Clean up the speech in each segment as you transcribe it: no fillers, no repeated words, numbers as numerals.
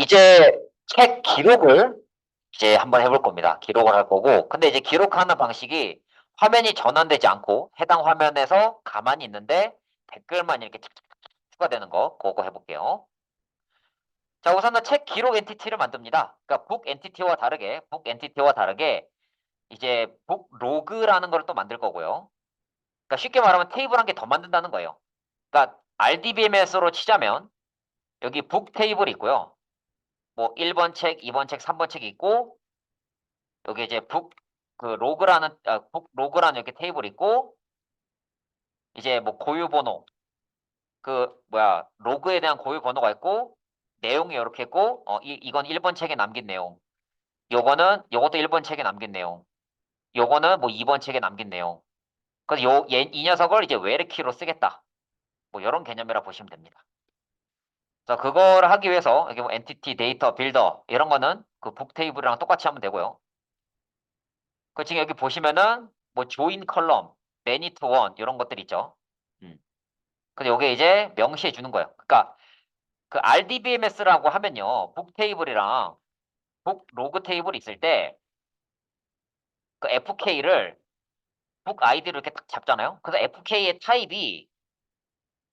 이제 책 기록을 이제 한번 해볼 겁니다. 기록을 할 거고. 근데 이제 기록하는 방식이 화면이 전환되지 않고 해당 화면에서 가만히 있는데 댓글만 이렇게 착착착 추가되는 거, 그거 해볼게요. 자, 우선은 책 기록 엔티티를 만듭니다. 그러니까 북 엔티티와 다르게 이제 북 로그라는 걸 또 만들 거고요. 그러니까 쉽게 말하면 테이블 한 개 더 만든다는 거예요. 그러니까 RDBMS로 치자면 여기 북 테이블이 있고요. 뭐 1번 책, 2번 책, 3번 책이 있고 여기 이제 북 로그라는 이렇게 테이블이 있고 이제 뭐 고유 번호 로그에 대한 고유 번호가 있고 내용이 이렇게 있고 이건 1번 책에 남긴 내용. 요것도 1번 책에 남긴 내용. 요거는 뭐 2번 책에 남긴 내용. 그래서 이 녀석을 이제 외래키로 쓰겠다. 뭐 이런 개념이라 보시면 됩니다. 그래서 그걸 하기 위해서 여기 뭐 엔티티 데이터 빌더 이런 거는 그 북 테이블이랑 똑같이 하면 되고요. 그 지금 여기 보시면은 뭐 조인 컬럼, 매니 투 원 이런 것들 있죠. 음. 근데 요게 이제 명시해 주는 거예요. 그러니까 그 RDBMS라고 하면요. 북 테이블이랑 북 로그 테이블이 있을 때 그 FK를 북 아이디로 이렇게 딱 잡잖아요. 그래서 FK의 타입이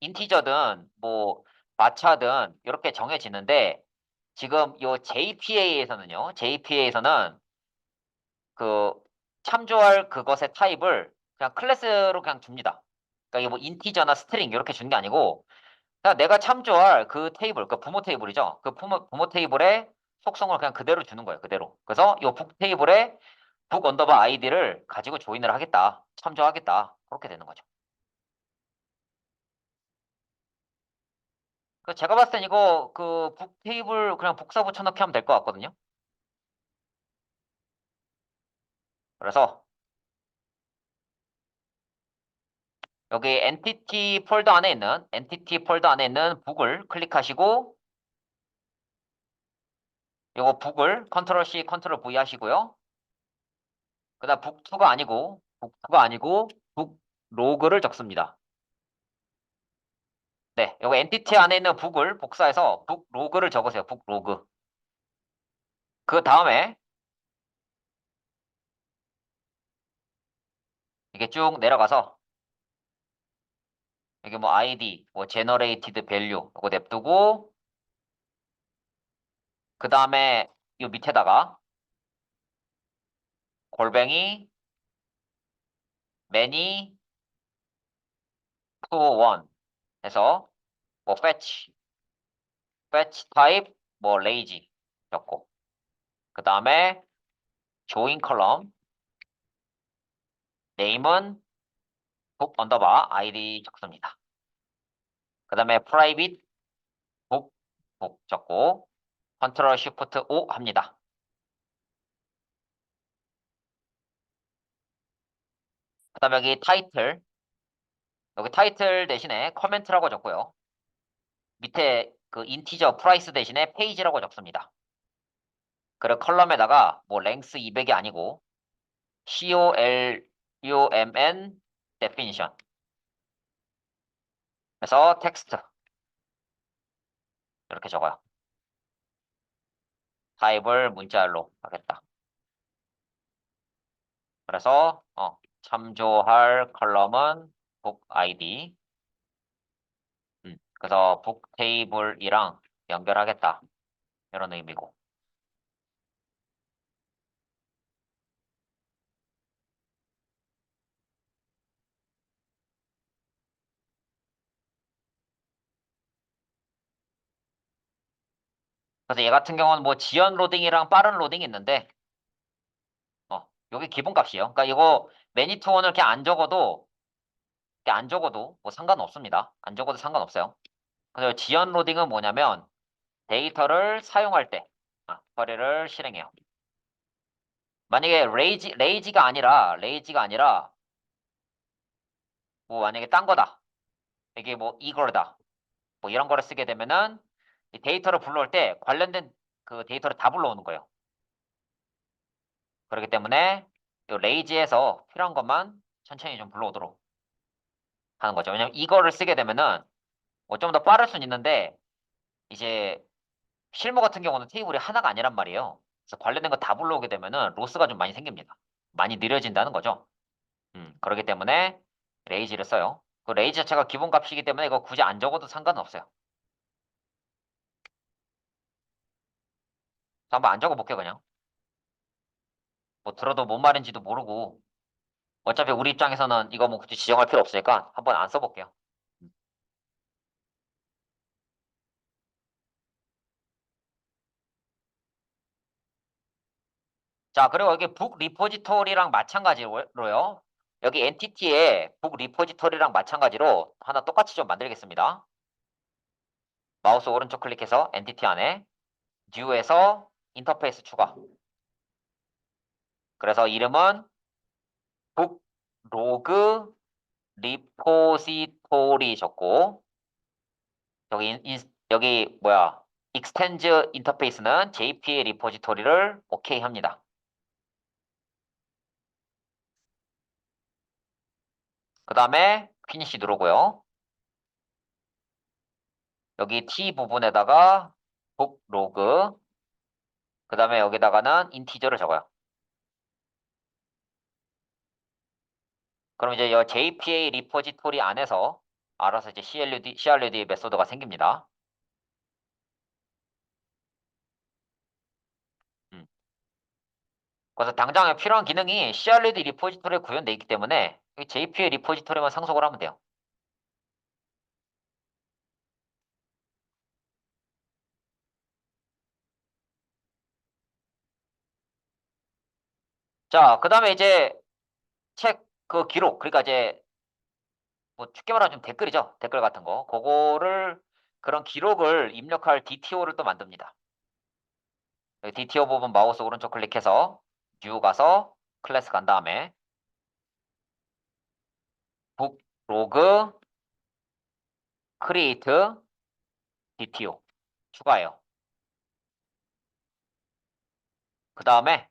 인티저든 뭐 마차든 이렇게 정해지는데 지금 요 JPA에서는 그 참조할 그것의 타입을 그냥 클래스로 그냥 줍니다. 그러니까 이게 뭐 인티저나 스트링 이렇게 주는 게 아니고 그냥 내가 참조할 그 테이블, 그 부모 테이블이죠. 그 부모 테이블의 속성을 그냥 그대로 주는 거예요. 그대로. 그래서 요 북 테이블에 북 언더바 아이디를 가지고 조인을 하겠다. 참조하겠다. 그렇게 되는 거죠. 그 제가 봤을 땐 이거 그 북 테이블 그냥 복사 붙여넣기 하면 될 것 같거든요. 그래서 여기 엔티티 폴더 안에 있는 북을 클릭하시고 요거 북을 컨트롤 C, 컨트롤 V 하시고요. 그다음 북2가 아니고 북 로그를 적습니다. 네, 요거 엔티티 안에 있는 북을 복사해서 북 로그를 적으세요. 북 로그. 그 다음에 이게 쭉 내려가서 여기 뭐 ID, 뭐 generated value 이거 냅두고 그 다음에 요 밑에다가 골뱅이 many to one 해서 뭐 fetch type 뭐 lazy 적고 그 다음에 join column name은 book 언더바 id 적습니다. 그 다음에 private book 적고 컨트롤 쉬프트 O 합니다. 그 다음에 여기 타이틀 대신에 커멘트라고 적고요. 밑에 그 인티저 프라이스 대신에 페이지라고 적습니다. 그리고 컬럼에다가 뭐 랭스 200이 아니고 COLUMN definition 그래서 텍스트 이렇게 적어요. 타입을 문자열로 하겠다. 그래서 참조할 컬럼은 북 아이디 그래서 북 테이블이랑 연결하겠다. 이런 의미고. 그래서 얘 같은 경우는 뭐 지연 로딩이랑 빠른 로딩이 있는데 요게 기본값이에요. 그러니까 이거 매니투원을 이렇게 안 적어도 뭐 상관없습니다. 안 적어도 상관없어요. 그래서 지연 로딩은 뭐냐면 데이터를 사용할 때 처리를 실행해요. 만약에 레이지가 아니라 뭐 만약에 딴 거다. 이게 뭐 이거다. 뭐 이런 거를 쓰게 되면은 이 데이터를 불러올 때 관련된 그 데이터를 다 불러오는 거예요. 그렇기 때문에 이 레이지에서 필요한 것만 천천히 좀 불러오도록 하는 거죠. 왜냐면 이거를 쓰게 되면은 뭐 좀 더 빠를 수는 있는데 이제 실무 같은 경우는 테이블이 하나가 아니란 말이에요. 그래서 관련된 거 다 불러오게 되면은 로스가 좀 많이 생깁니다. 많이 느려진다는 거죠. 그렇기 때문에 레이지를 써요. 그 레이지 자체가 기본값이기 때문에 이거 굳이 안 적어도 상관은 없어요. 그래서 한번 안 적어볼게요, 그냥. 뭐 들어도 뭔 말인지도 모르고 어차피 우리 입장에서는 이거 뭐 굳이 지정할 필요 없으니까 한번 안 써볼게요. 음. 자, 그리고 여기 북 리포지토리랑 마찬가지로요. 여기 엔티티에 북 리포지토리랑 마찬가지로 하나 똑같이 좀 만들겠습니다. 마우스 오른쪽 클릭해서 엔티티 안에 View에서 인터페이스 추가. 그래서 이름은 북 로그 리포지토리 적고 여기 뭐야 익스텐즈 인터페이스는 JPA 리포지토리를 오케이 합니다. 그 다음에 피니시 누르고요. 여기 T 부분에다가 북 로그 그 다음에 여기다가는 인티저를 적어요. 그럼 이제 이 JPA 리포지토리 안에서 알아서 이제 CRUD 메소드가 생깁니다. 음. 그래서 당장 필요한 기능이 CRUD 리포지토리에 구현되어 있기 때문에 JPA 리포지토리만 상속을 하면 돼요. 자, 그 다음에 이제 책 그 기록, 그러니까 이제 뭐 쉽게 말하면 좀 댓글이죠. 댓글 같은 거. 그거를 그런 기록을 입력할 DTO를 또 만듭니다. DTO 부분 마우스 오른쪽 클릭해서 New 가서 클래스 간 다음에 북 로그 크리에이트 DTO 추가해요. 그 다음에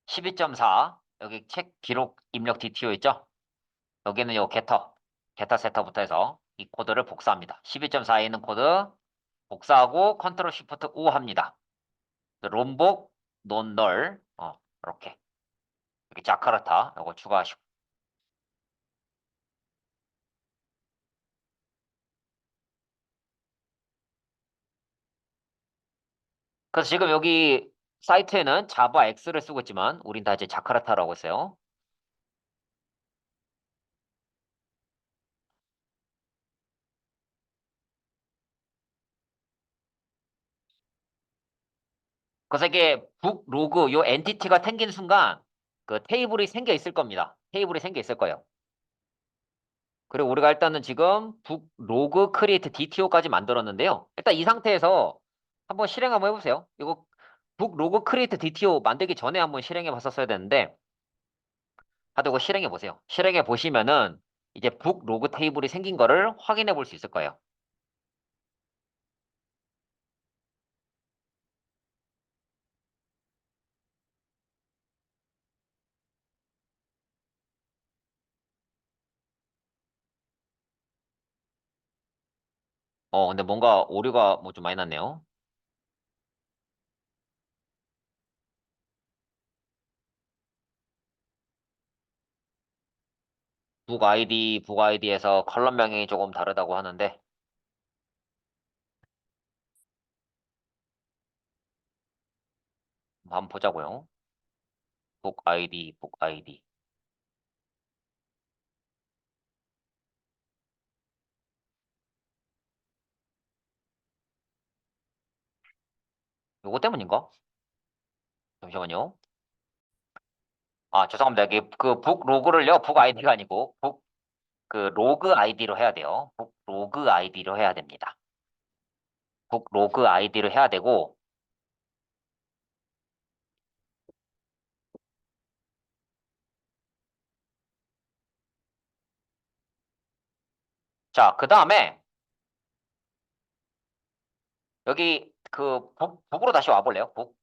12.4 여기 책 기록 입력 DTO 있죠? 여기는 요 게터 세터부터 해서 이 코드를 복사합니다. 12.4에 있는 코드 복사하고 컨트롤 쉬프트 U 합니다. 롬복 논널 이렇게 여기 자카르타 요거 추가하시고 그래서 지금 여기 사이트에는 자바 X를 쓰고 있지만 우린 다 이제 자카르타라고 했어요. 그래서 이게 북 로그 요 엔티티가 생긴 순간 그 테이블이 생겨 있을 겁니다. 테이블이 생겨 있을 거예요. 그리고 우리가 일단은 지금 북 로그 크리에이트 DTO까지 만들었는데요. 일단 이 상태에서 한번 실행 한번 해보세요. 이거 북 로그 크리에이트 DTO 만들기 전에 한번 실행해 봤었어야 되는데 하여튼 이거 실행해 보세요. 실행해 보시면은 이제 북 로그 테이블이 생긴 거를 확인해 볼 수 있을 거예요. 근데 뭔가 오류가 뭐 좀 많이 났네요. 북 아이디에서 컬럼명이 조금 다르다고 하는데 한번 보자고요. 북 아이디. 요거 때문인가? 잠시만요. 아, 죄송합니다. 여기 그 북 로그를요, 북 아이디가 아니고 북 그 로그 아이디로 해야 돼요. 북 로그 아이디로 해야 됩니다. 북 로그 아이디로 해야 되고 자, 그다음에 여기 그 북으로 다시 와볼래요? 북.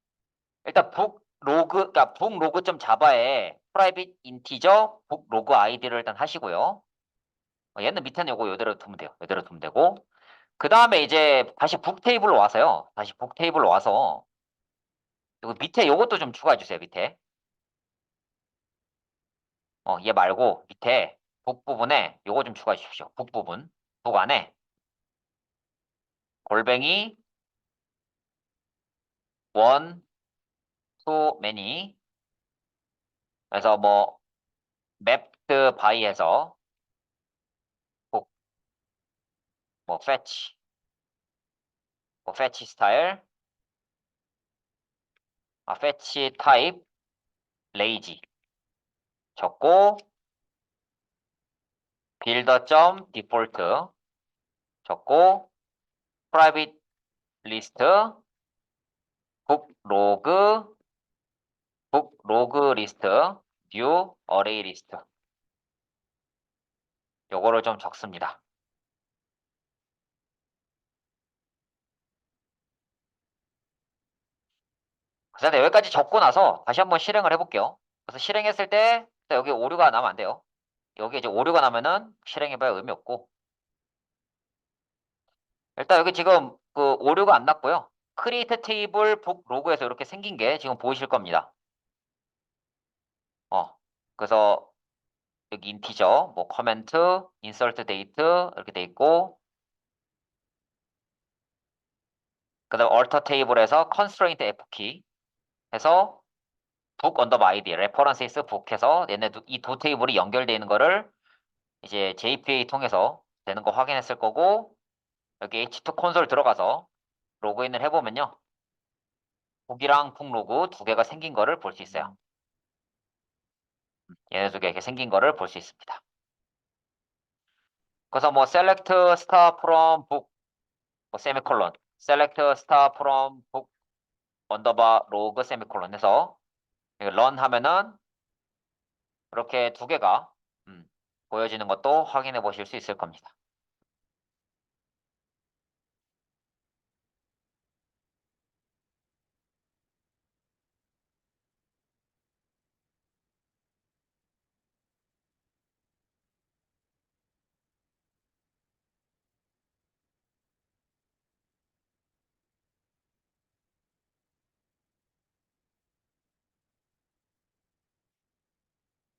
일단 북 로그 그러니까 북 로그.점 자바에 프라이빗 인티저 북 로그 아이디를 일단 하시고요. 얘는 밑에는 요거 이대로 두면 돼요. 이대로 두면 되고 그 다음에 이제 다시 북 테이블로 와서요. 다시 북 테이블로 와서 요 밑에 요것도 좀 추가해 주세요. 밑에. 얘 말고 밑에 북 부분에 요거 좀 추가해 주십시오. 북 부분. 북 안에 골뱅이 원, 투, 매니. 그래서 뭐 맵드 바이에서 북, 뭐 패치, 뭐 패치 스타일, 패치 타입, 레이지 적고 빌더 점 디폴트 적고 프라이빗 리스트 북 로그 리스트 뷰 어레이 리스트 요거를 좀 적습니다. 그래서 여기까지 적고 나서 다시 한번 실행을 해볼게요. 그래서 실행했을 때 여기 오류가 나면 안 돼요. 여기 이제 오류가 나면은 실행해봐야 의미 없고 일단 여기 지금 그 오류가 안 났고요. 크리에이트 테이블 북 로그에서 이렇게 생긴 게 지금 보이실 겁니다. 그래서 여기 인티저, 뭐 커멘트, 인서트 데이트 이렇게 돼 있고 그다음 alter 테이블에서 constraint F키 해서 book 언더바 id, references book 해서 얘네 이 두 테이블이 연결되어 있는 거를 이제 JPA 통해서 되는 거 확인했을 거고 여기 H2 콘솔 들어가서 로그인을 해보면요. 북이랑 북 로그 두 개가 생긴 거를 볼 수 있어요. 얘네 두 개 이렇게 생긴 거를 볼 수 있습니다. 그래서 뭐 select star from book 뭐 세미콜론 select star from book 언더바 로그 세미콜론 해서 런 하면은 이렇게 두 개가 보여지는 것도 확인해 보실 수 있을 겁니다.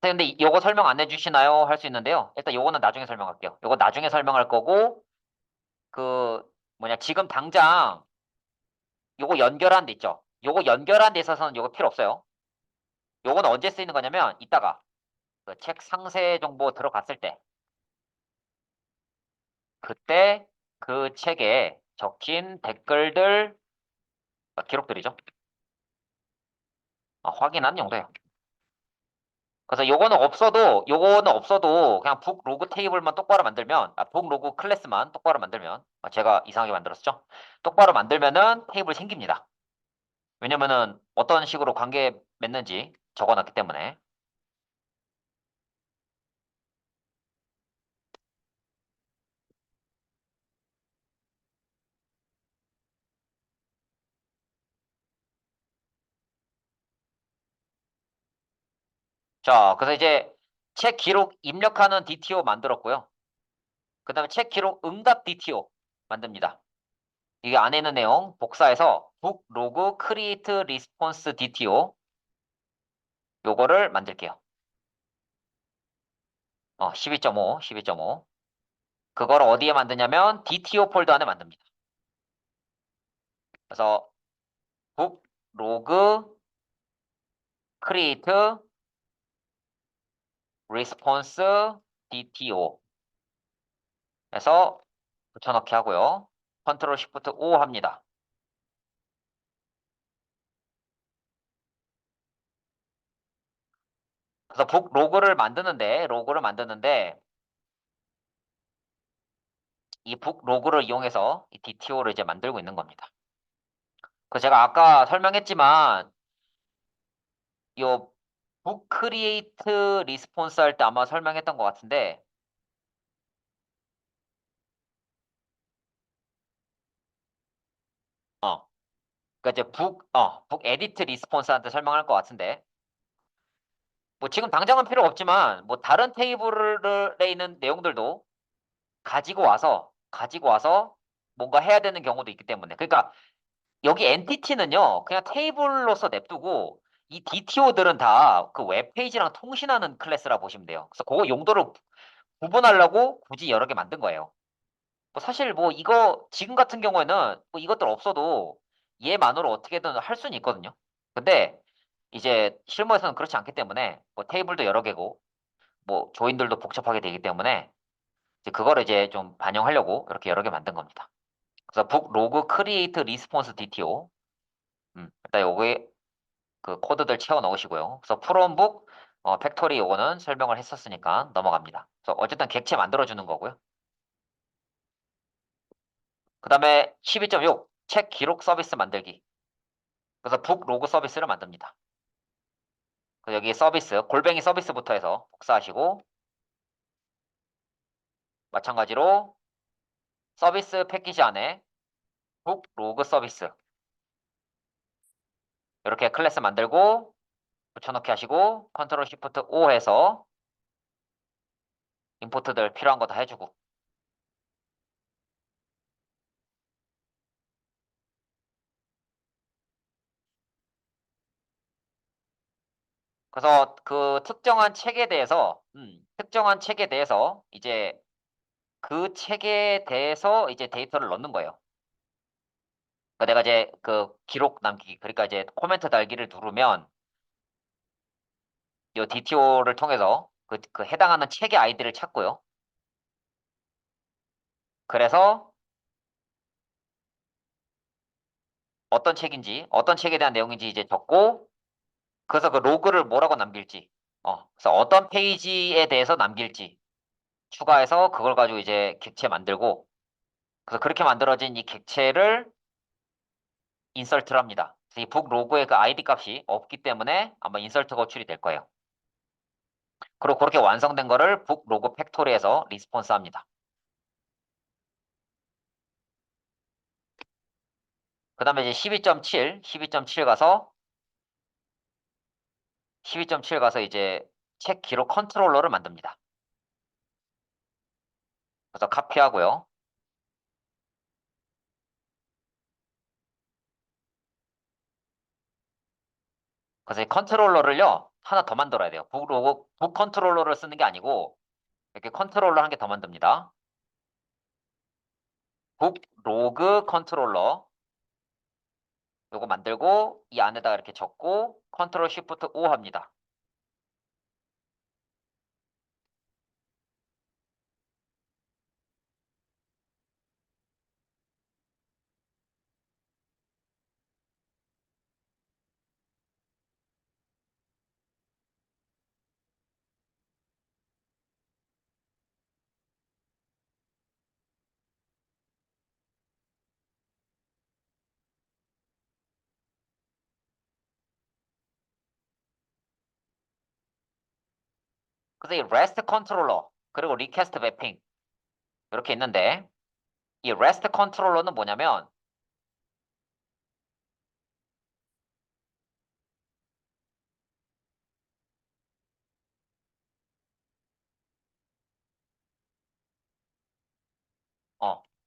근데 요거 설명 안 해주시나요? 할 수 있는데요. 일단 요거는 나중에 설명할게요. 요거 나중에 설명할 거고 그 뭐냐 지금 당장 요거 연결한 데 있죠. 요거 연결한 데 있어서는 요거 필요 없어요. 요거는 언제 쓰이는 거냐면 이따가 그 책 상세 정보 들어갔을 때 그때 그 책에 적힌 댓글들 기록들이죠. 확인하는 용도예요. 그래서 요거는 없어도 그냥 북 로그 테이블만 똑바로 만들면 북 로그 클래스만 똑바로 만들면 제가 이상하게 만들었죠. 똑바로 만들면은 테이블 생깁니다. 왜냐면은 어떤 식으로 관계 맺는지 적어놨기 때문에. 자, 그래서 이제 책 기록 입력하는 DTO 만들었고요. 그 다음에 책 기록 응답 DTO 만듭니다. 이게 안에 있는 내용 복사해서 북 로그 크리에이트 리스폰스 DTO 요거를 만들게요. 12.5, 12.5. 그걸 어디에 만드냐면 DTO 폴더 안에 만듭니다. 그래서 북 로그 크리에이트 리스폰스 DTO 해서 붙여넣기 하고요. 컨트롤 시프트 O 합니다. 그래서 북 로그를 만드는데 이 북 로그를 이용해서 이 DTO를 이제 만들고 있는 겁니다. 그 제가 아까 설명했지만 요북 크리에이트 리스폰스 할 때 아마 설명했던 것 같은데 그러니까 이제 북 에디트 리스폰스한테 설명할 것 같은데 뭐 지금 당장은 필요 없지만 뭐 다른 테이블에 있는 내용들도 가지고 와서 뭔가 해야 되는 경우도 있기 때문에. 그러니까 여기 엔티티는요, 그냥 테이블로서 냅두고 이 DTO들은 다 그 웹페이지랑 통신하는 클래스라 보시면 돼요. 그래서 그거 용도를 구분하려고 굳이 여러 개 만든 거예요. 뭐 사실 뭐 이거 지금 같은 경우에는 뭐 이것들 없어도 얘만으로 어떻게든 할 수는 있거든요. 근데 이제 실무에서는 그렇지 않기 때문에 뭐 테이블도 여러 개고 뭐 조인들도 복잡하게 되기 때문에 이제 그거를 이제 좀 반영하려고 이렇게 여러 개 만든 겁니다. 그래서 북 로그 크리에이트 리스폰스 DTO 일단 요게 그 코드들 채워 넣으시고요. 그래서 프롬북 팩토리 요거는 설명을 했었으니까 넘어갑니다. 그래서 어쨌든 객체 만들어 주는 거고요. 그 다음에 12.6 책 기록 서비스 만들기. 그래서 북 로그 서비스를 만듭니다. 그래서 여기 서비스 골뱅이 서비스부터 해서 복사하시고 마찬가지로 서비스 패키지 안에 북 로그 서비스 이렇게 클래스 만들고 붙여넣기 하시고 컨트롤 시프트 O 해서 임포트들 필요한 거 다 해주고 그래서 그 특정한 책에 대해서 이제 그 책에 대해서 이제 데이터를 넣는 거예요. 그러니까 내가 이제 그 기록 남기기 그러니까 이제 코멘트 달기를 누르면 이 DTO를 통해서 그 해당하는 책의 아이디를 찾고요. 그래서 어떤 책에 대한 내용인지 이제 적고 그래서 그 로그를 뭐라고 남길지 그래서 어떤 페이지에 대해서 남길지 추가해서 그걸 가지고 이제 객체 만들고 그래서 그렇게 만들어진 이 객체를 인설트를 합니다. 그래서 이 북 로그의 그 아이디 값이 없기 때문에 아마 인설트 거출이 될 거예요. 그리고 그렇게 완성된 거를 북 로그 팩토리에서 리스폰스 합니다. 그 다음에 이제 12.7 가서 이제 책 기록 컨트롤러를 만듭니다. 그래서 카피하고요. 그래서 이 컨트롤러를요, 하나 더 만들어야 돼요. 북 로그, 북 컨트롤러를 쓰는 게 아니고, 이렇게 컨트롤러 한 개 더 만듭니다. 북 로그 컨트롤러. 요거 만들고, 이 안에다가 이렇게 적고, 컨트롤 시프트 O 합니다. 그래서 이 REST 컨트롤러, 그리고 리퀘스트 매핑, 이렇게 있는데, 이 REST 컨트롤러는 뭐냐면,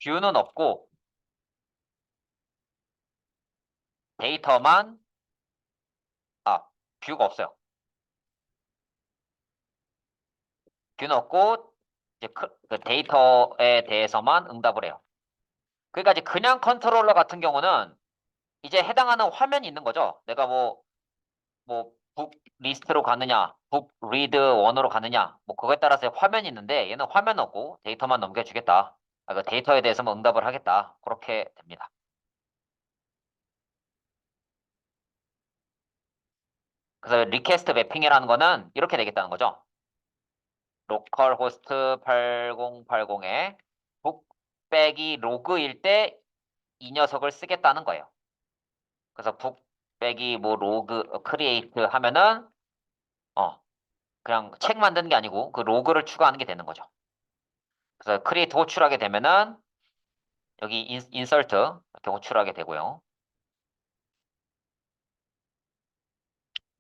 뷰는 없고, 데이터만, 아, 뷰가 없어요. 뷰는 없고, 이제 그 데이터에 대해서만 응답을 해요. 그러니까 이제 그냥 컨트롤러 같은 경우는 이제 해당하는 화면이 있는 거죠. 내가 북 리스트로 가느냐, 북 리드 원으로 가느냐, 뭐 그거에 따라서 화면이 있는데 얘는 화면 없고 데이터만 넘겨주겠다. 그 데이터에 대해서만 응답을 하겠다. 그렇게 됩니다. 그래서 리퀘스트 매핑이라는 거는 이렇게 되겠다는 거죠. 로컬 호스트 8080에 북 빼기 로그일 때 이 녀석을 쓰겠다는 거예요. 그래서 북 빼기 뭐 로그 크리에이트 하면은 어 그냥 책 만드는 게 아니고 그 로그를 추가하는 게 되는 거죠. 그래서 크리에이트 호출하게 되면은 여기 인설트 이렇게 호출하게 되고요.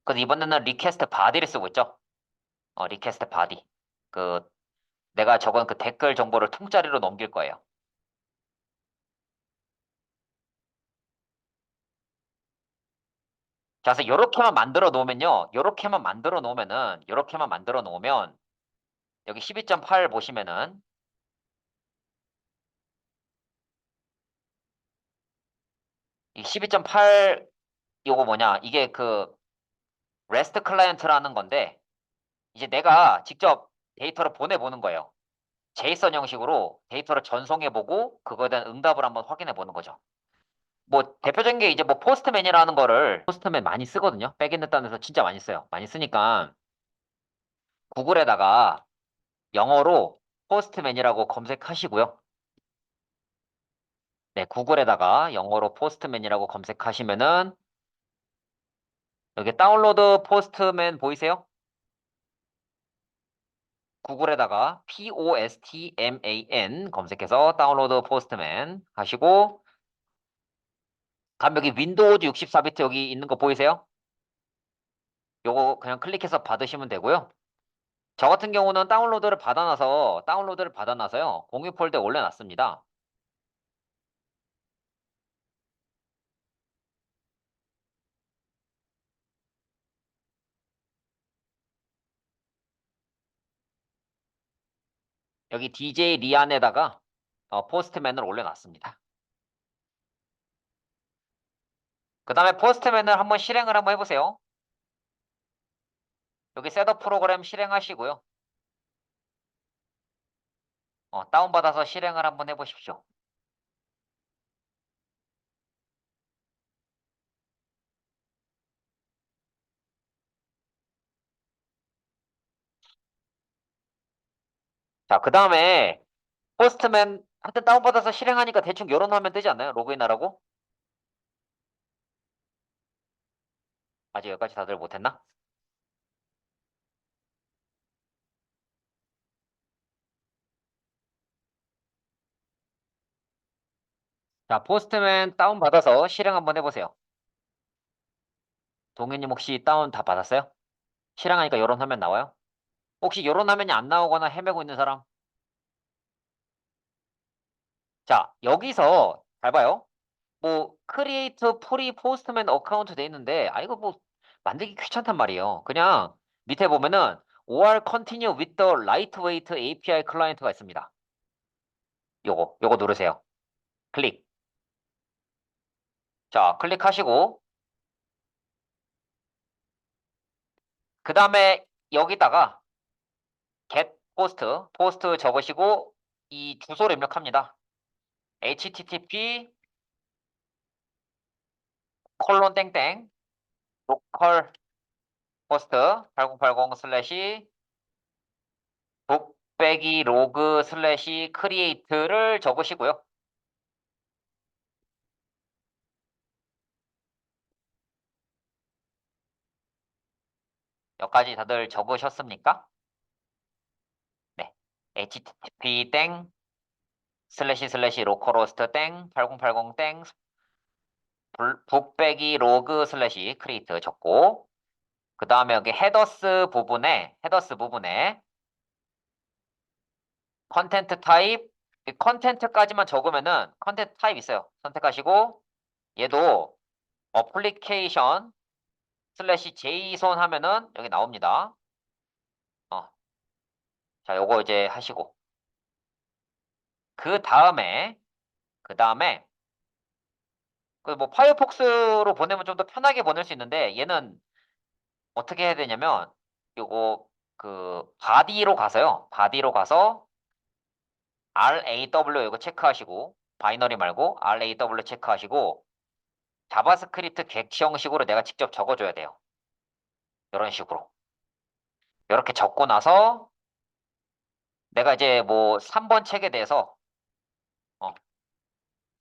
그래서 이번에는 리퀘스트 바디를 쓰고 있죠. 리퀘스트 바디. 그 내가 적은 그 댓글 정보를 통짜리로 넘길 거예요. 자, 그래서 요렇게만 만들어 놓으면요. 요렇게만 만들어 놓으면 여기 12.8 보시면은 이 12.8 요거 뭐냐? 이게 그 REST 클라이언트라는 건데 이제 내가 직접 데이터를 보내보는 거예요. 제이슨 형식으로 데이터를 전송해보고 그거에 대한 응답을 한번 확인해보는 거죠. 뭐 대표적인 게 이제 뭐 포스트맨이라는 거를 포스트맨 많이 쓰거든요. 백엔드 단에서 진짜 많이 써요. 많이 쓰니까 구글에다가 영어로 포스트맨이라고 검색하시고요. 네, 구글에다가 영어로 포스트맨이라고 검색하시면은 여기 다운로드 포스트맨 보이세요? 구글에다가 POSTMAN 검색해서 다운로드 포스트맨 하시고 다음 여기 윈도우즈 64비트 여기 있는 거 보이세요? 요거 그냥 클릭해서 받으시면 되고요. 저 같은 경우는 다운로드를 받아놔서요. 공유 폴더에 올려놨습니다. 여기 DJ 리안에다가 포스트맨을 올려놨습니다. 그 다음에 포스트맨을 한번 실행을 한번 해보세요. 여기 셋업 프로그램 실행하시고요. 다운받아서 실행을 한번 해보십시오. 자, 그 다음에 포스트맨 하여튼 다운받아서 실행하니까 대충 요런 화면 뜨지 않나요? 로그인하라고? 아직 여기까지 다들 못했나? 자, 포스트맨 다운받아서 실행 한번 해보세요. 동현님 혹시 다운 다 받았어요? 실행하니까 요런 화면 나와요? 혹시 요런 화면이 안 나오거나 헤매고 있는 사람? 자, 여기서 잘 봐요. 뭐 크리에이트 프리 포스트맨 어카운트 돼 있는데 이거 뭐 만들기 귀찮단 말이에요. 그냥 밑에 보면은 or continue with the lightweight API 클라이언트가 있습니다. 요거 누르세요. 클릭. 자, 클릭하시고 그 다음에 여기다가 get 포스트 적으시고 이 주소를 입력합니다. http 콜론 땡땡 로컬 호스트 8080 슬래시 북배기 로그 슬래시 크리에이트를 적으시고요. 여기까지 다들 적으셨습니까? 네. http 땡 슬래시 로컬호스트 땡 8080 땡 북배기 로그 슬래시 크리에이트 적고 그 다음에 여기 헤더스 부분에 컨텐트 타입 이 컨텐트까지만 적으면은 컨텐트 타입 있어요. 선택하시고 얘도 어플리케이션 슬래시 제이손 하면은 여기 나옵니다. 어, 자, 요거 이제 하시고 그 다음에 그 뭐 파이어폭스로 보내면 좀 더 편하게 보낼 수 있는데 얘는 어떻게 해야 되냐면 요거 그 바디로 가서 RAW 이거 체크하시고 바이너리 말고 RAW 체크하시고 자바스크립트 객 형식으로 내가 직접 적어줘야 돼요. 이런 식으로 이렇게 적고 나서 내가 이제 뭐 3번 책에 대해서 어,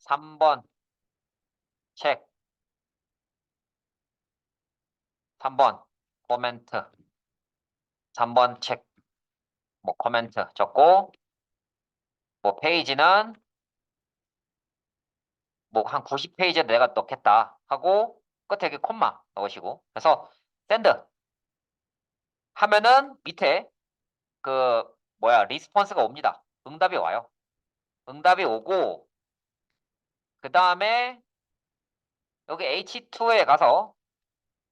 3번 책 3번 코멘트 3번 책 뭐 코멘트 적고 뭐 페이지는 뭐 한 90페이지에 내가 넣겠다 하고 끝에 이렇게 콤마 넣으시고 그래서 샌드 하면은 밑에 그 뭐야 리스폰스가 옵니다. 응답이 와요. 응답이 오고 그 다음에 여기 H2에 가서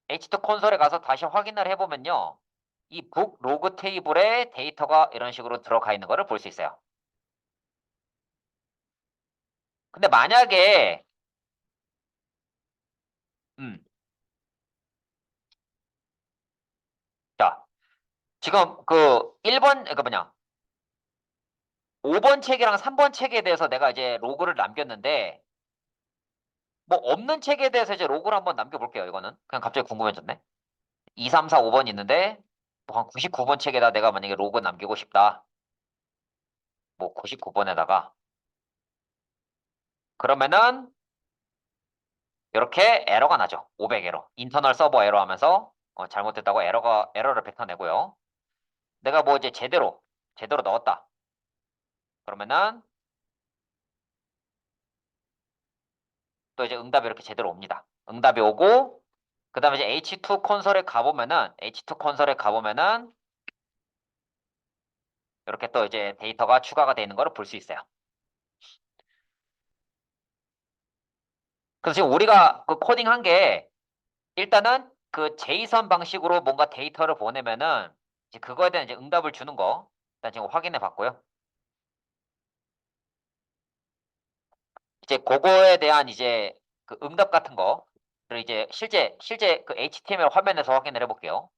H2 콘솔에 가서 다시 확인을 해보면요. 이 북 로그 테이블에 데이터가 이런 식으로 들어가 있는 거를 볼 수 있어요. 근데 만약에 음, 자, 지금 그 1번 그 뭐냐 5번 책이랑 3번 책에 대해서 내가 이제 로그를 남겼는데 뭐 없는 책에 대해서 이제 로그를 한번 남겨볼게요. 이거는 그냥 갑자기 궁금해졌네. 2, 3, 4, 5번 있는데 뭐 한 99번 책에다 내가 만약에 로그 남기고 싶다. 뭐 99번에다가 그러면은 이렇게 에러가 나죠. 500 에러. 인터널 서버 에러 하면서 잘못됐다고 에러를 뱉어내고요. 내가 뭐 이제 제대로 넣었다. 그러면은 또 이제 응답이 이렇게 제대로 옵니다. 응답이 오고 그다음에 이제 H2 콘솔에 가보면은 이렇게 또 이제 데이터가 추가가 되어 있는 거를 볼 수 있어요. 그래서 지금 우리가 그 코딩한 게 일단은 그 제이선 방식으로 뭔가 데이터를 보내면은 이제 그거에 대한 이제 응답을 주는 거 일단 지금 확인해 봤고요. 이제 그거에 대한 이제 그 응답 같은 거, 그리고 이제 실제 그 HTML 화면에서 확인을 해볼게요.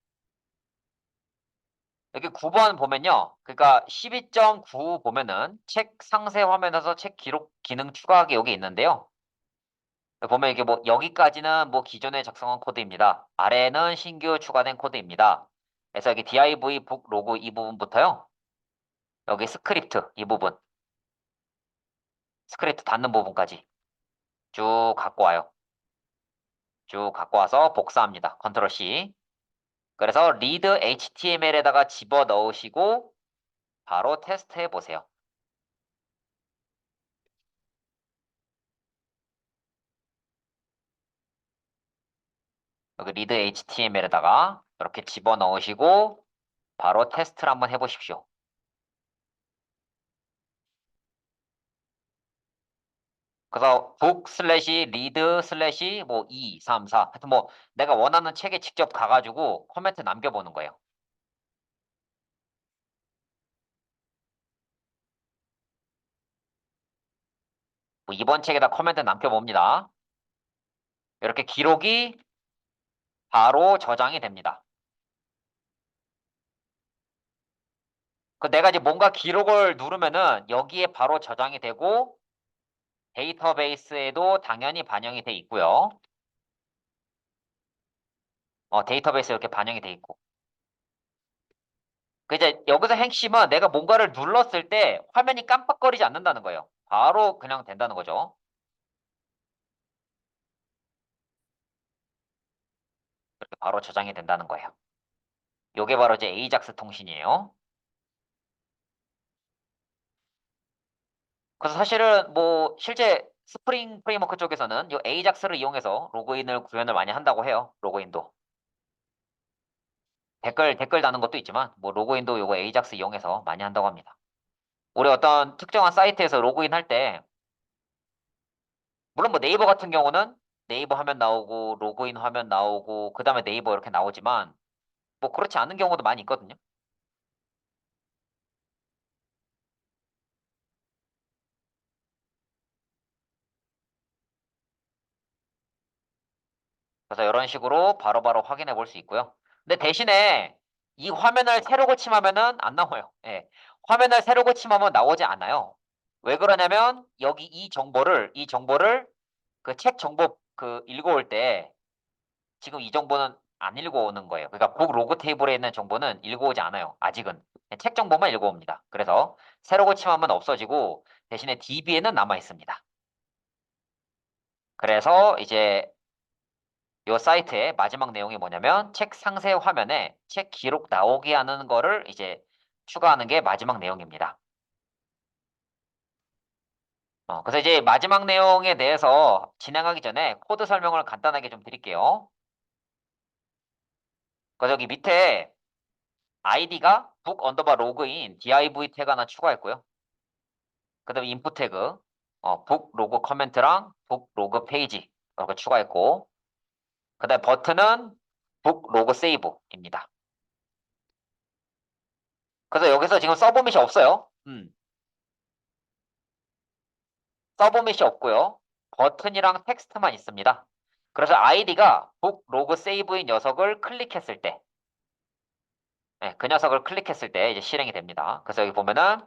여기 9번 보면요. 그러니까 12.9 보면은 책 상세 화면에서 책 기록 기능 추가하기 여기 있는데요. 보면 이게 뭐 여기까지는 뭐 기존에 작성한 코드입니다. 아래는 신규 추가된 코드입니다. 그래서 여기 div 북 로그 이 부분부터요. 여기 스크립트 이 부분, 스크립트 닫는 부분까지 쭉 갖고 와요. 쭉 갖고 와서 복사합니다. 컨트롤 C. 그래서 read HTML에다가 집어 넣으시고 바로 테스트해 보세요. 여기 read HTML에다가 이렇게 집어 넣으시고 바로 테스트를 한번 해보십시오. 그래서 book 슬래시 read 슬래시 뭐 2, 3, 4 하여튼 뭐 내가 원하는 책에 직접 가가지고 코멘트 남겨보는 거예요. 뭐 이번 책에다 코멘트 남겨봅니다. 이렇게 기록이 바로 저장이 됩니다. 그 내가 이제 뭔가 기록을 누르면은 여기에 바로 저장이 되고 데이터베이스에도 당연히 반영이 돼 있고요. 데이터베이스에 이렇게 반영이 돼 있고. 그 이제 여기서 핵심은 내가 뭔가를 눌렀을 때 화면이 깜빡거리지 않는다는 거예요. 바로 그냥 된다는 거죠. 이렇게 바로 저장이 된다는 거예요. 요게 바로 이제 에이작스 통신이에요. 그래서 사실은 뭐 실제 스프링 프레임워크 쪽에서는 이 에이작스를 이용해서 로그인을 구현을 많이 한다고 해요. 로그인도. 댓글 다는 것도 있지만 뭐 로그인도 요거 에이작스 이용해서 많이 한다고 합니다. 우리 어떤 특정한 사이트에서 로그인 할 때 물론 뭐 네이버 같은 경우는 네이버 화면 나오고 로그인 화면 나오고 그다음에 네이버 이렇게 나오지만 뭐 그렇지 않은 경우도 많이 있거든요. 그래서 이런 식으로 바로바로 확인해 볼 수 있고요. 근데 대신에 이 화면을 새로 고침하면은 안 나와요. 예. 화면을 새로 고침하면 나오지 않아요. 왜 그러냐면 여기 이 정보를 그 책 정보 그 읽어올 때 지금 이 정보는 안 읽어오는 거예요. 그러니까 북 로그 테이블에 있는 정보는 읽어오지 않아요. 아직은. 책 정보만 읽어옵니다. 그래서 새로 고침하면 없어지고 대신에 DB에는 남아 있습니다. 그래서 이제 이 사이트의 마지막 내용이 뭐냐면 책 상세 화면에 책 기록 나오게 하는 거를 이제 추가하는 게 마지막 내용입니다. 그래서 이제 마지막 내용에 대해서 진행하기 전에 코드 설명을 간단하게 좀 드릴게요. 그래서 여기 밑에 아이디가 북 언더바 로그인 div 태그 하나 추가했고요. 그 다음에 인풋 태그 북 로그 커멘트랑 북 로그 페이지 이렇게 추가했고 그 다음에 버튼은 북 로그 세이브입니다. 그래서 여기서 지금 서브밋이 없어요. 서브밋이 없고요. 버튼이랑 텍스트만 있습니다. 그래서 아이디가 북 로그 세이브인 녀석을 클릭했을 때, 네, 그 녀석을 클릭했을 때 이제 실행이 됩니다. 그래서 여기 보면은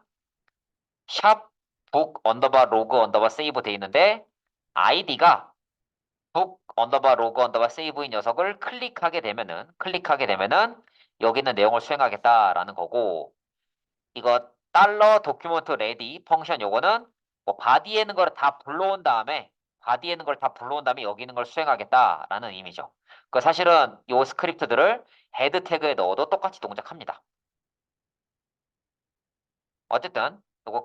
샵 북 언더바 로그 언더바 세이브 돼 있는데 아이디가 북 언더바 로그 언더바 세이브인 녀석을 클릭하게 되면은 여기 있는 내용을 수행하겠다라는 거고 이거 달러 도큐먼트 레디 펑션 요거는 뭐 바디에 있는 걸 다 불러온 다음에 여기 있는 걸 수행하겠다라는 의미죠. 그 사실은 요 스크립트들을 헤드 태그에 넣어도 똑같이 동작합니다. 어쨌든 요거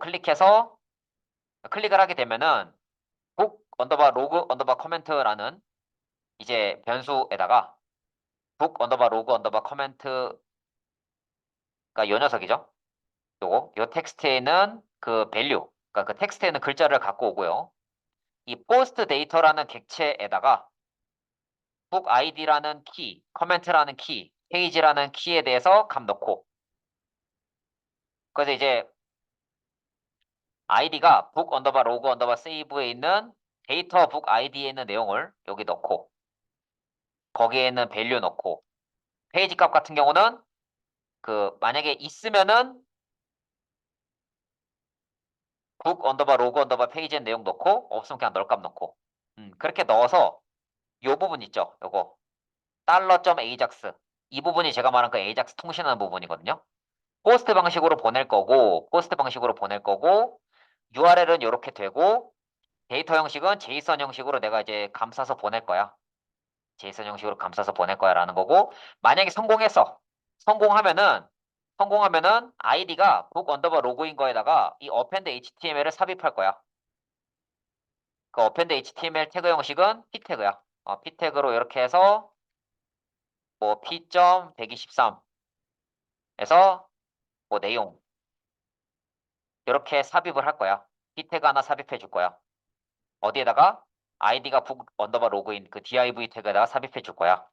클릭을 하게 되면은 북 언더바 로그 언더바 커멘트라는 이제 변수에다가 북 언더바 로그 언더바 커멘트가 요 녀석이죠. 요 텍스트에는 그 밸류, 그러니까 그 텍스트에는 글자를 갖고 오고요. 이 포스트 데이터라는 객체에다가 북 아이디라는 키, 커멘트라는 키, 페이지라는 키에 대해서 값 넣고 그래서 이제 아이디가 북 언더바 로그 언더바 세이브에 있는 데이터 북 아이디에 있는 내용을 여기 넣고 거기에 있는 밸류 넣고 페이지 값 같은 경우는 그 만약에 있으면은 북 언더바 로그 언더바 페이지의 내용 넣고 없으면 그냥 널값 넣고 그렇게 넣어서 요 부분 있죠. 요거 달러.점 ajax 이 부분이 제가 말한 그 ajax 통신하는 부분이거든요. 포스트 방식으로 보낼 거고 URL은 이렇게 되고 데이터 형식은 제이선 형식으로 내가 이제 감싸서 보낼 거야. 제이선 형식으로 감싸서 보낼 거야라는 거고 만약에 성공하면은 성공하면은 아이디가 북 언더바 로그인 거에다가 이 append html을 삽입할 거야. 그 append html 태그 형식은 p 태그야. p 태그로 이렇게 해서 뭐 p.123에서 뭐 내용 이렇게 삽입을 할 거야. p 태그 하나 삽입해 줄 거야. 어디에다가 아이디가 북 언더바 로그인 그 div 태그에다가 삽입해 줄 거야.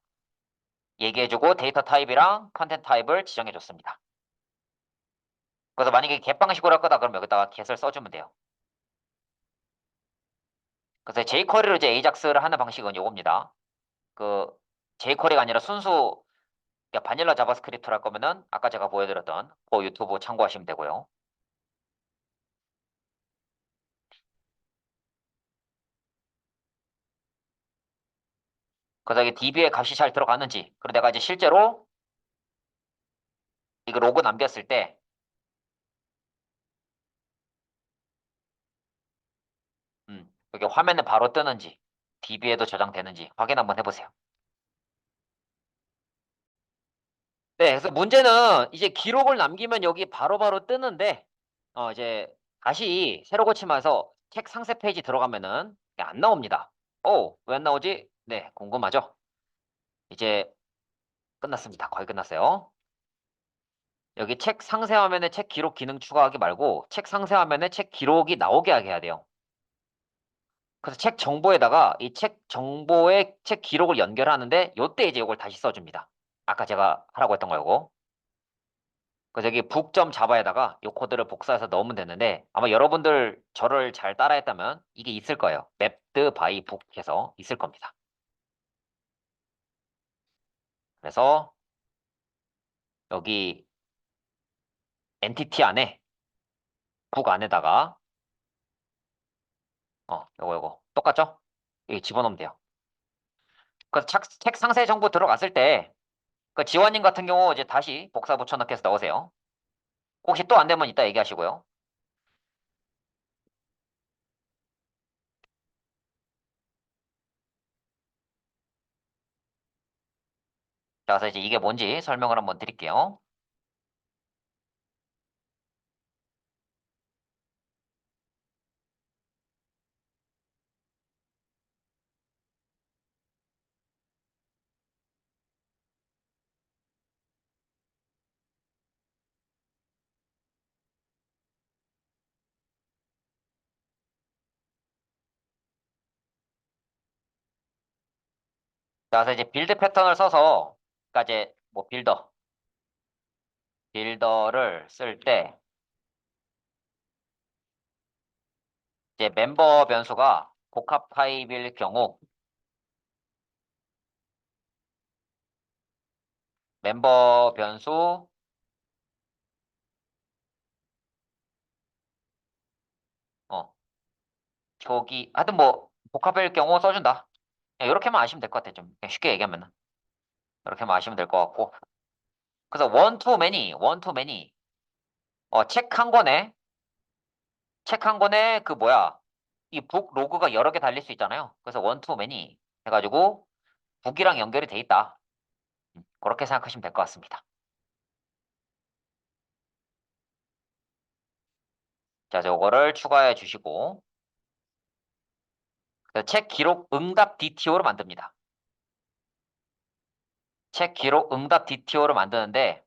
얘기해주고 데이터 타입이랑 컨텐트 타입을 지정해 줬습니다. 그래서 만약에 get 방식으로 할 거다 그럼 여기다가 get을 써주면 돼요. 그래서 jQuery로 이제 ajax를 하는 방식은 요겁니다. 그 jQuery가 아니라 순수 그러니까 바닐라 자바스크립트를 할 거면은 아까 제가 보여드렸던 그 유튜브 참고하시면 되고요. 그래서 이게 DB에 값이 잘 들어가는지 그리고 내가 이제 실제로 이거 로그 남겼을 때 여기 화면에 바로 뜨는지 DB에도 저장되는지 확인 한번 해보세요. 네, 그래서 문제는 이제 기록을 남기면 여기 바로바로 뜨는데 이제 다시 새로 고침해서 책 상세 페이지 들어가면은 이게 안 나옵니다. 왜 안 나오지? 네, 궁금하죠? 이제 끝났습니다. 거의 끝났어요. 여기 책 상세 화면에 책 기록 기능 추가하기 말고 책 상세 화면에 책 기록이 나오게 하게 해야 돼요. 그래서 책 정보에다가 이 책 정보에 책 기록을 연결하는데 요때 이제 이걸 다시 써줍니다. 아까 제가 하라고 했던 거고. 그래서 여기 북점 자바에다가 요 코드를 복사해서 넣으면 되는데 아마 여러분들 저를 잘 따라했다면 이게 있을 거예요. mapped by 북 해서 있을 겁니다. 그래서 여기 엔티티 안에 북 안에다가 요거 똑같죠? 여기 집어넣으면 돼요. 그래서 책 상세 정보 들어갔을 때 그 지원님 같은 경우 이제 다시 복사 붙여넣기 해서 넣으세요. 혹시 또 안 되면 이따 얘기하시고요. 자, 그래서 이제 이게 뭔지 설명을 한번 드릴게요. 자, 그래서 이제 빌드 패턴을 써서 그러니까 이제 뭐 빌더를 쓸 때 이제 멤버 변수가 복합 타입일 경우 멤버 변수 어 저기 하여튼 뭐 복합일 경우 써준다. 이렇게만 아시면 될 것 같아. 좀 그냥 쉽게 얘기하면은 이렇게만 아시면 될 것 같고. 그래서 one to many 책 한 권에 그 뭐야 이 북 로그가 여러 개 달릴 수 있잖아요. 그래서 one to many 해가지고 북이랑 연결이 돼 있다. 그렇게 생각하시면 될 것 같습니다. 자, 요거를 추가해 주시고 그래서 책 기록 응답 DTO로 만듭니다. 책 기록 응답 DTO를 만드는데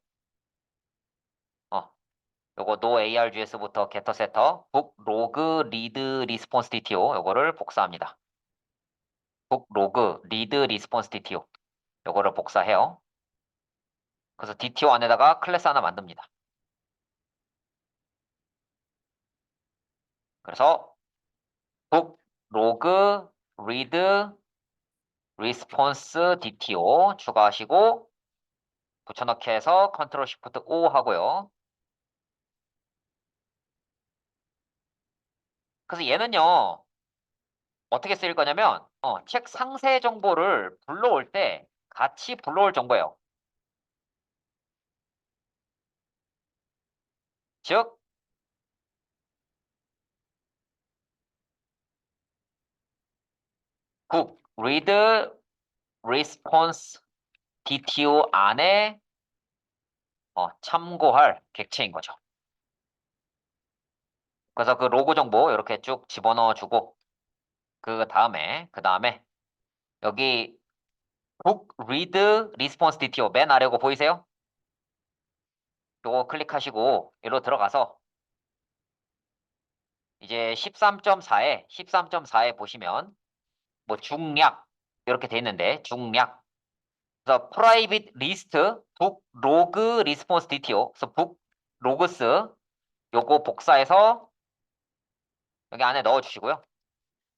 어 요거 noargs부터 getter setter 북 로그 리드 리스폰스 DTO 요거를 복사합니다. 북 로그 리드 리스폰스 DTO 요거를 복사해요. 그래서 DTO 안에다가 클래스 하나 만듭니다. 그래서 북 로그 리드 리스폰스 DTO 추가하시고 붙여넣기 해서 컨트롤 시프트 O 하고요. 그래서 얘는요, 어떻게 쓰일 거냐면, 책 상세 정보를 불러올 때 같이 불러올 정보예요. 즉, 국, read, response, DTO 안에 참고할 객체인 거죠. 그래서 그 로고 정보 이렇게 쭉 집어넣어 주고, 그 다음에 여기 book, read, response, DTO 맨 아래 거 보이세요? 요거 클릭하시고, 여기로 들어가서 이제 13.4에 보시면 뭐 중략 이렇게 돼 있는데 중략 그래서 private list book log response DTO 그래서 book logs 요거 복사해서 여기 안에 넣어 주시고요.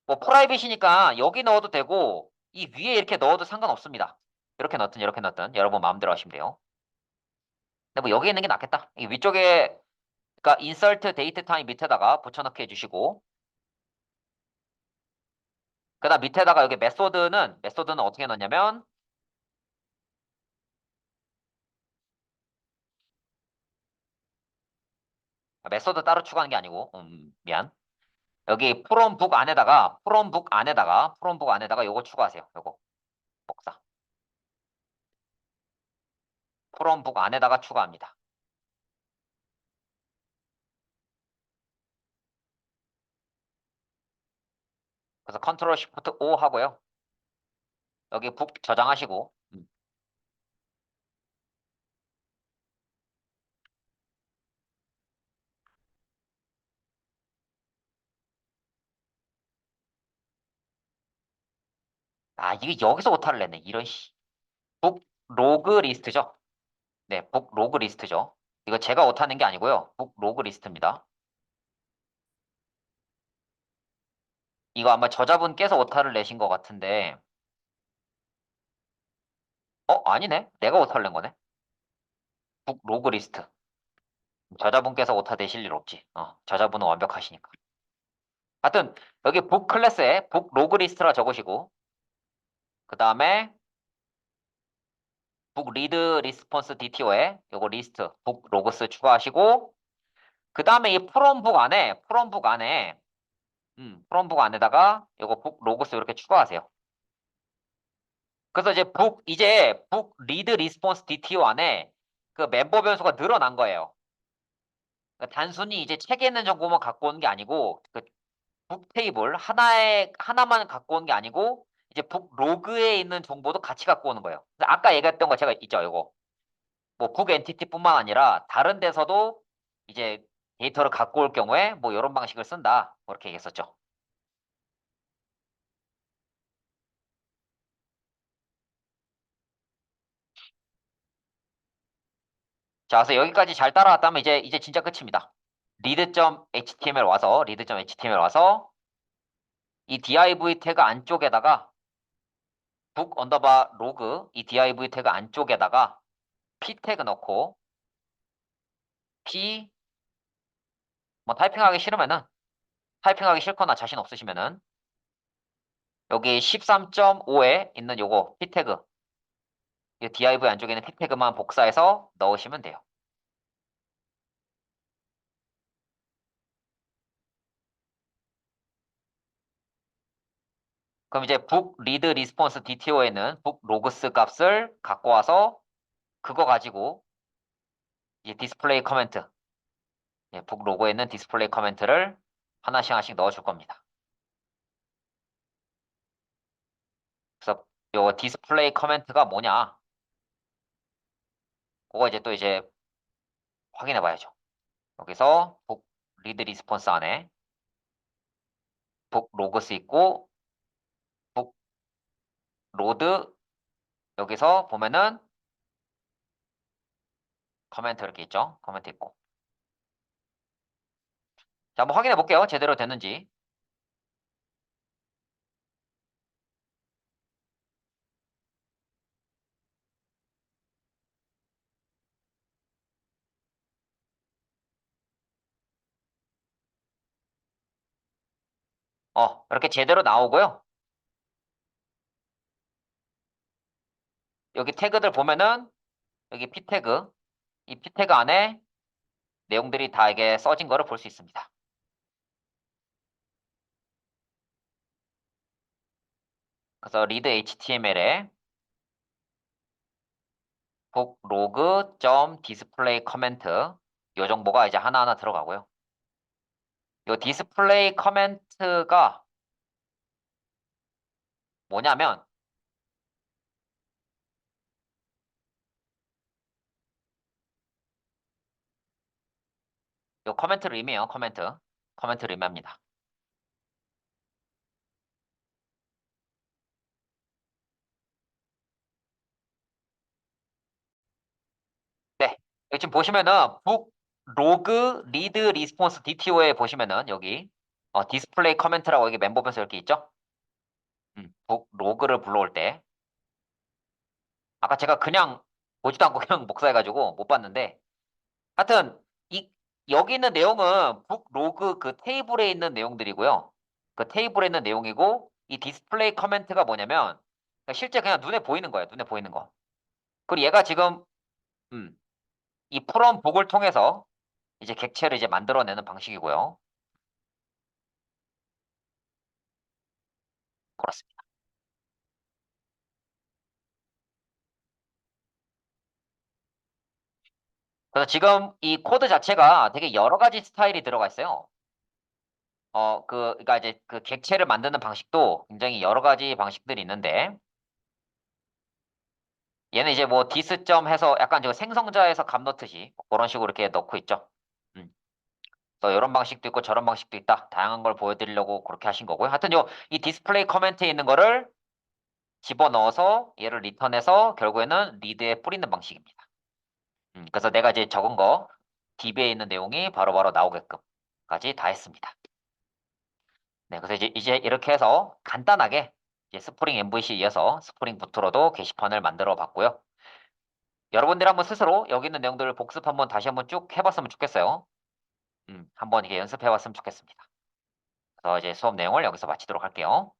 뭐 프라이빗이니까 여기 넣어도 되고 이 위에 이렇게 넣어도 상관없습니다. 이렇게 넣든 이렇게 넣든 여러분 마음대로 하시면 돼요. 근데 뭐 여기 있는 게 낫겠다. 이 위쪽에 그러니까 insert date time 밑에다가 붙여넣기 해주시고 그다음 밑에다가 여기 메소드는 어떻게 넣냐면 메소드 따로 추가하는 게 아니고 미안. 여기 from book 안에다가 요거 추가하세요. 요거 복사. from book 안에다가 추가합니다. 그래서 컨트롤 시프트 O 하고요. 여기 북 저장하시고 이게 여기서 오타를 냈네. 이런 씨. 북 로그 리스트죠. 네, 북 로그 리스트죠. 이거 제가 오타 낸 게 아니고요. 북 로그 리스트입니다. 이거 아마 저자분께서 오타를 내신 것 같은데 아니네. 내가 오타를 낸 거네. 북 로그 리스트. 저자분께서 오타 내실 일 없지. 저자분은 완벽하시니까. 하여튼 여기 북 클래스에 북 로그 리스트라 적으시고 그 다음에 북 리드 리스폰스 DTO에 요거 리스트 북 로그스 추가하시고 그 다음에 이 프롬 북 안에다가 요거 북 로그스 이렇게 추가하세요. 그래서 이제 북 리드 리스폰스 DTO 안에 그 멤버 변수가 늘어난 거예요. 그러니까 단순히 이제 책에 있는 정보만 갖고 오는 게 아니고 북 테이블 하나만 갖고 오는 게 아니고 이제 북 로그에 있는 정보도 같이 갖고 오는 거예요. 그래서 아까 얘기했던 거 제가 있죠, 이거. 뭐 북 엔티티뿐만 아니라 다른 데서도 이제 데이터를 갖고 올 경우에 뭐 이런 방식을 쓴다. 뭐 이렇게 얘기했었죠. 자, 그래서 여기까지 잘 따라왔다면 이제 진짜 끝입니다. read.html 와서 이 div 태그 안쪽에다가 book 언더바 로그 이 div 태그 안쪽에다가 p 태그 넣고 p 뭐 타이핑하기 싫거나 자신 없으시면은 여기 13.5에 있는 요거 p 태그 이 div 안쪽에 있는 p 태그만 복사해서 넣으시면 돼요. 그럼 이제 book read response dto에는 book logs 값을 갖고 와서 그거 가지고 이제 디스플레이 커멘트 book 로고에 있는 디스플레이 커멘트를 하나씩 넣어줄 겁니다. 그래서 요 디스플레이 커멘트가 뭐냐? 그거 이제 확인해 봐야죠. 여기서 book read response 안에 book logs 있고 book load 여기서 보면은 커멘트 이렇게 있죠. 커멘트 있고. 자, 한번 확인해 볼게요. 제대로 됐는지. 이렇게 제대로 나오고요. 여기 태그들 보면은 여기 p 태그 이 p 태그 안에 내용들이 다 이게 써진 거를 볼 수 있습니다. 그래서 read html에 book log.display comment 요 정보가 이제 하나하나 들어가고요. 요 디스플레이 커멘트가 뭐냐면 요 커멘트를 의미해요. 커멘트를 의미합니다. 네. 여기 지금 보시면은 book log read response dto에 보시면은 여기 디스플레이 커멘트라고 여기 멤버에서 이렇게 있죠? book log를 불러올 때 아까 제가 그냥 보지도 않고 그냥 복사해가지고 못 봤는데 하여튼 이 여기 있는 내용은 북 로그 그 테이블에 있는 내용들이고요. 그 테이블에 있는 내용이고 이 디스플레이 커멘트가 뭐냐면 실제 그냥 눈에 보이는 거예요. 눈에 보이는 거. 그리고 얘가 지금 음, 이 프롬 복을 통해서 이제 객체를 이제 만들어내는 방식이고요. 그렇습니다. 그래서 지금 이 코드 자체가 되게 여러 가지 스타일이 들어가 있어요. 그러니까 이제 그 객체를 만드는 방식도 굉장히 여러 가지 방식들이 있는데 얘는 이제 뭐 디스점 해서 약간 저 생성자에서 값 넣듯이 그런 식으로 이렇게 넣고 있죠. 음. 그래서 이런 방식도 있고 저런 방식도 있다. 다양한 걸 보여드리려고 그렇게 하신 거고요. 하여튼 이 디스플레이 커멘트에 있는 거를 집어넣어서 얘를 리턴해서 결국에는 리드에 뿌리는 방식입니다. 그래서 내가 이제 적은 거 DB에 있는 내용이 바로바로 나오게끔까지 다 했습니다. 네, 그래서 이제 이렇게 해서 간단하게 이제 스프링 MVC에 이어서 스프링 부트로도 게시판을 만들어 봤고요. 여러분들이 한번 스스로 여기 있는 내용들을 복습 한번 다시 한번 쭉 해봤으면 좋겠어요. 한번 이게 연습해봤으면 좋겠습니다. 그래서 이제 수업 내용을 여기서 마치도록 할게요.